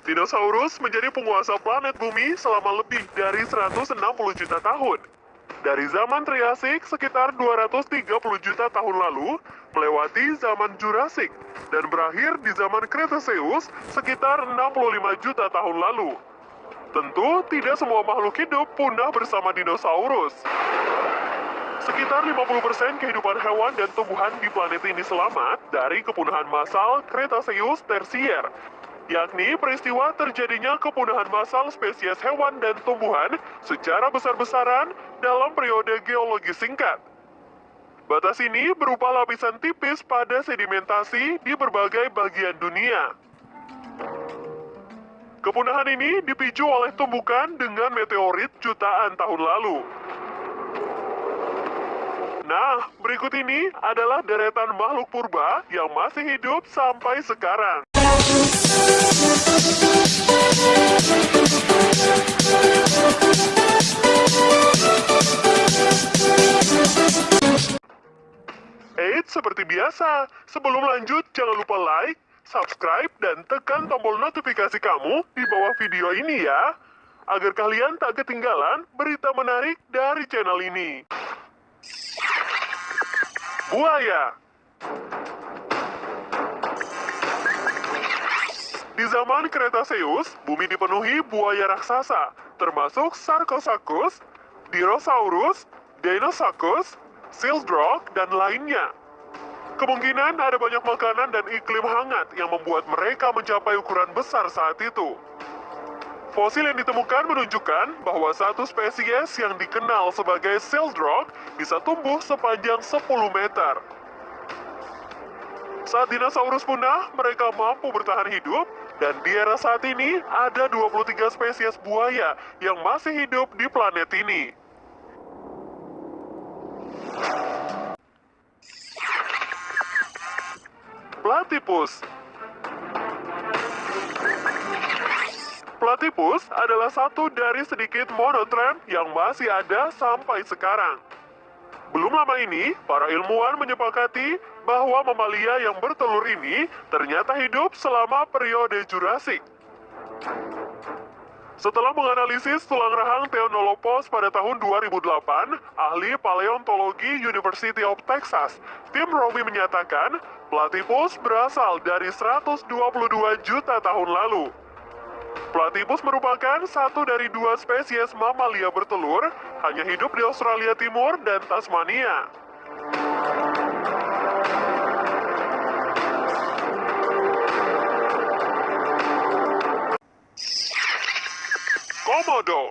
Dinosaurus menjadi penguasa planet bumi selama lebih dari 160 juta tahun. Dari zaman Triasik sekitar 230 juta tahun lalu, melewati zaman Jurassic, dan berakhir di zaman Cretaceous sekitar 65 juta tahun lalu. Tentu tidak semua makhluk hidup punah bersama dinosaurus. Sekitar 50% kehidupan hewan dan tumbuhan di planet ini selamat dari kepunahan massal Cretaceous tersier, yakni peristiwa terjadinya kepunahan massal spesies hewan dan tumbuhan secara besar-besaran dalam periode geologi singkat. Batas ini berupa lapisan tipis pada sedimentasi di berbagai bagian dunia. Kepunahan ini dipicu oleh tumbukan dengan meteorit jutaan tahun lalu. Nah, berikut ini adalah deretan makhluk purba yang masih hidup sampai sekarang. Eits, seperti biasa, sebelum lanjut jangan lupa like, subscribe, dan tekan tombol notifikasi kamu di bawah video ini ya, agar kalian tak ketinggalan berita menarik dari channel ini. Buaya. Di zaman Cretaceous, bumi dipenuhi buaya raksasa, termasuk Sarcosuchus, Dirosaurus, Deinosuchus, Sildrock, dan lainnya. Kemungkinan ada banyak makanan dan iklim hangat yang membuat mereka mencapai ukuran besar saat itu. Fosil yang ditemukan menunjukkan bahwa satu spesies yang dikenal sebagai Sildrock bisa tumbuh sepanjang 10 meter. Saat dinosaurus punah, mereka mampu bertahan hidup, dan di era saat ini ada 23 spesies buaya yang masih hidup di planet ini. Platypus. Platypus adalah satu dari sedikit monotramp yang masih ada sampai sekarang. Belum lama ini, para ilmuwan menyepakati bahwa mamalia yang bertelur ini ternyata hidup selama periode Jurassic. Setelah menganalisis tulang rahang Theanolopos pada tahun 2008, ahli paleontologi University of Texas, Tim Roby menyatakan Platypus berasal dari 122 juta tahun lalu. Platypus merupakan satu dari dua spesies mamalia bertelur, hanya hidup di Australia Timur dan Tasmania. Komodo.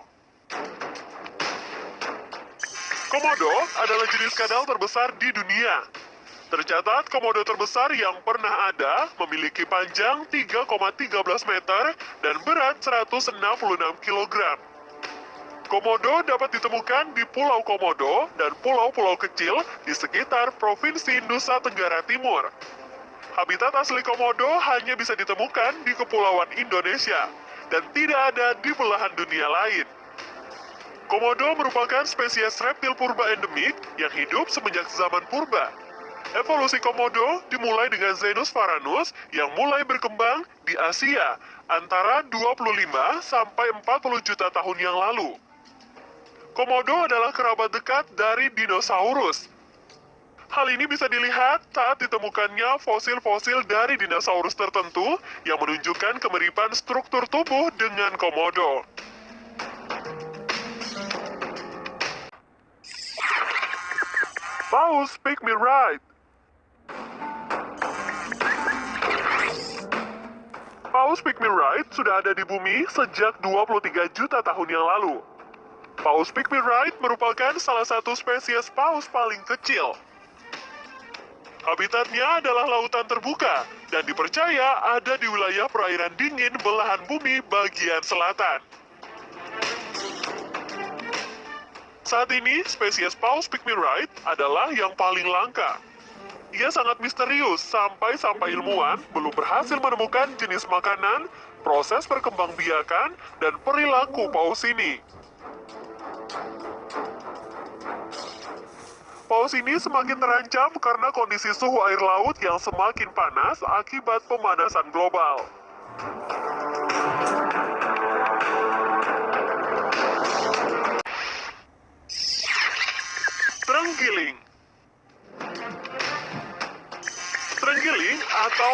Komodo adalah jenis kadal terbesar di dunia. Tercatat komodo terbesar yang pernah ada memiliki panjang 3,13 meter dan berat 166 kg. Komodo dapat ditemukan di Pulau Komodo dan pulau-pulau kecil di sekitar Provinsi Nusa Tenggara Timur. Habitat asli komodo hanya bisa ditemukan di Kepulauan Indonesia dan tidak ada di belahan dunia lain. Komodo merupakan spesies reptil purba endemik yang hidup semenjak zaman purba. Evolusi komodo dimulai dengan Zenus varanus yang mulai berkembang di Asia antara 25 sampai 40 juta tahun yang lalu. Komodo adalah kerabat dekat dari dinosaurus. Hal ini bisa dilihat saat ditemukannya fosil-fosil dari dinosaurus tertentu yang menunjukkan kemiripan struktur tubuh dengan komodo. Paus Pygmyrite. Paus Pygmyrite sudah ada di bumi sejak 23 juta tahun yang lalu. Paus Pygmyrite merupakan salah satu spesies paus paling kecil. Habitatnya adalah lautan terbuka dan dipercaya ada di wilayah perairan dingin belahan bumi bagian selatan. Saat ini, spesies Paus Pygmyrite adalah yang paling langka. Ia sangat misterius sampai ilmuwan belum berhasil menemukan jenis makanan, proses perkembangbiakan, dan perilaku paus ini. Paus ini semakin terancam karena kondisi suhu air laut yang semakin panas akibat pemanasan global.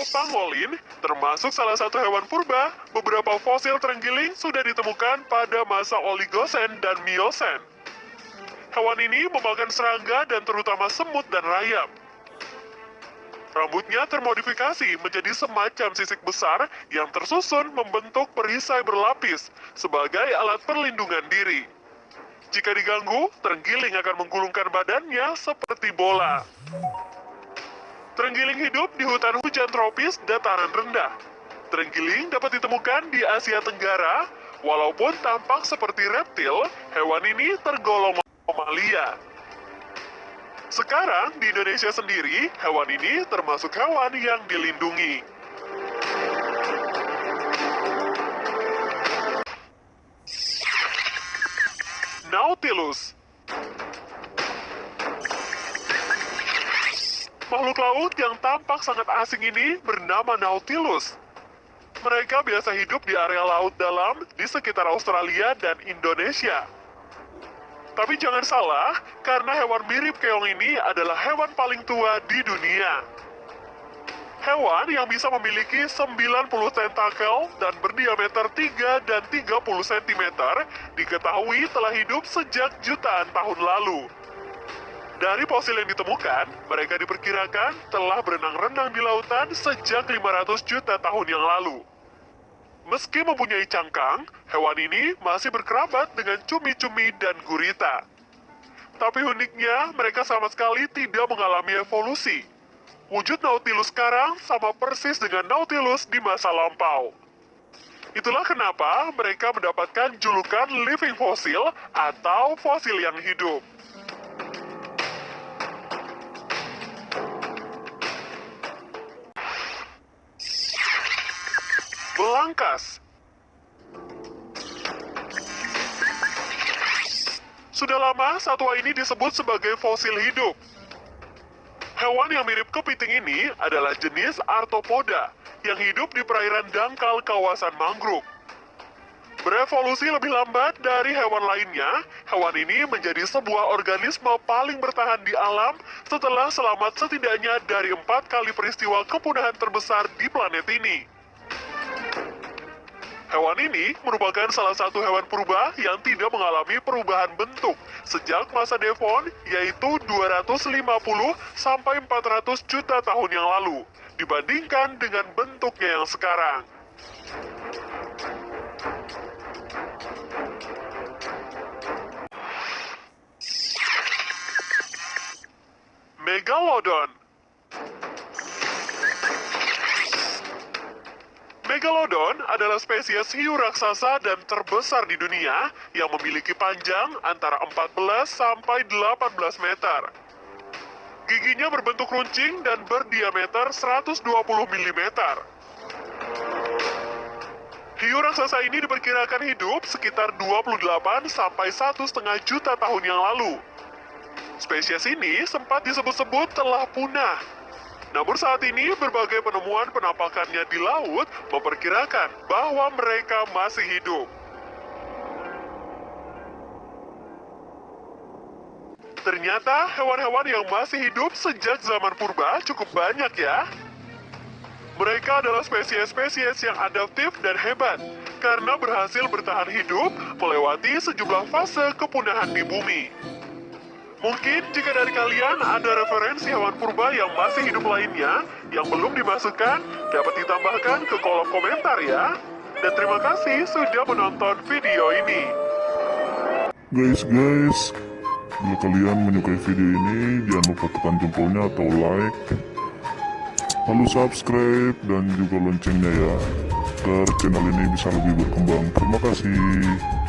atau pangolin, termasuk salah satu hewan purba, beberapa fosil terenggiling sudah ditemukan pada masa Oligosen dan Miosen. Hewan ini memakan serangga dan terutama semut dan rayap. Rambutnya termodifikasi menjadi semacam sisik besar yang tersusun membentuk perisai berlapis sebagai alat perlindungan diri. Jika diganggu, terenggiling akan menggulungkan badannya seperti bola. Terenggiling hidup di hutan hujan tropis dataran rendah. Terenggiling dapat ditemukan di Asia Tenggara, walaupun tampak seperti reptil, hewan ini tergolong mamalia. Sekarang, di Indonesia sendiri, hewan ini termasuk hewan yang dilindungi. Nautilus. Makhluk laut yang tampak sangat asing ini bernama Nautilus. Mereka biasa hidup di area laut dalam di sekitar Australia dan Indonesia. Tapi jangan salah, karena hewan mirip keong ini adalah hewan paling tua di dunia. Hewan yang bisa memiliki 90 tentakel dan berdiameter 3 dan 30 cm diketahui telah hidup sejak jutaan tahun lalu. Dari fosil yang ditemukan, mereka diperkirakan telah berenang-renang di lautan sejak 500 juta tahun yang lalu. Meski mempunyai cangkang, hewan ini masih berkerabat dengan cumi-cumi dan gurita. Tapi uniknya, mereka sama sekali tidak mengalami evolusi. Wujud Nautilus sekarang sama persis dengan Nautilus di masa lampau. Itulah kenapa mereka mendapatkan julukan living fossil atau fosil yang hidup. Belangkas. Sudah lama satwa ini disebut sebagai fosil hidup. Hewan yang mirip kepiting ini adalah jenis Arthropoda yang hidup di perairan dangkal kawasan mangrove. Berevolusi lebih lambat dari hewan lainnya, hewan ini menjadi sebuah organisme paling bertahan di alam setelah selamat setidaknya dari 4 kali peristiwa kepunahan terbesar di planet ini. Hewan ini merupakan salah satu hewan purba yang tidak mengalami perubahan bentuk sejak masa Devon, yaitu 250 sampai 400 juta tahun yang lalu, dibandingkan dengan bentuknya yang sekarang. Megalodon. Megalodon adalah spesies hiu raksasa dan terbesar di dunia yang memiliki panjang antara 14 sampai 18 meter. Giginya berbentuk runcing dan berdiameter 120 mm. Hiu raksasa ini diperkirakan hidup sekitar 28 sampai 1,5 juta tahun yang lalu. Spesies ini sempat disebut-sebut telah punah. Namun saat ini berbagai penemuan penampakannya di laut memperkirakan bahwa mereka masih hidup. Ternyata hewan-hewan yang masih hidup sejak zaman purba cukup banyak ya. Mereka adalah spesies-spesies yang adaptif dan hebat karena berhasil bertahan hidup melewati sejumlah fase kepunahan di bumi. Mungkin jika dari kalian ada referensi hewan purba yang masih hidup lainnya yang belum dimasukkan, dapat ditambahkan ke kolom komentar ya. Dan terima kasih sudah menonton video ini. Guys, bila kalian menyukai video ini, jangan lupa tekan jempolnya atau like, lalu subscribe dan juga loncengnya ya, agar channel ini bisa lebih berkembang. Terima kasih.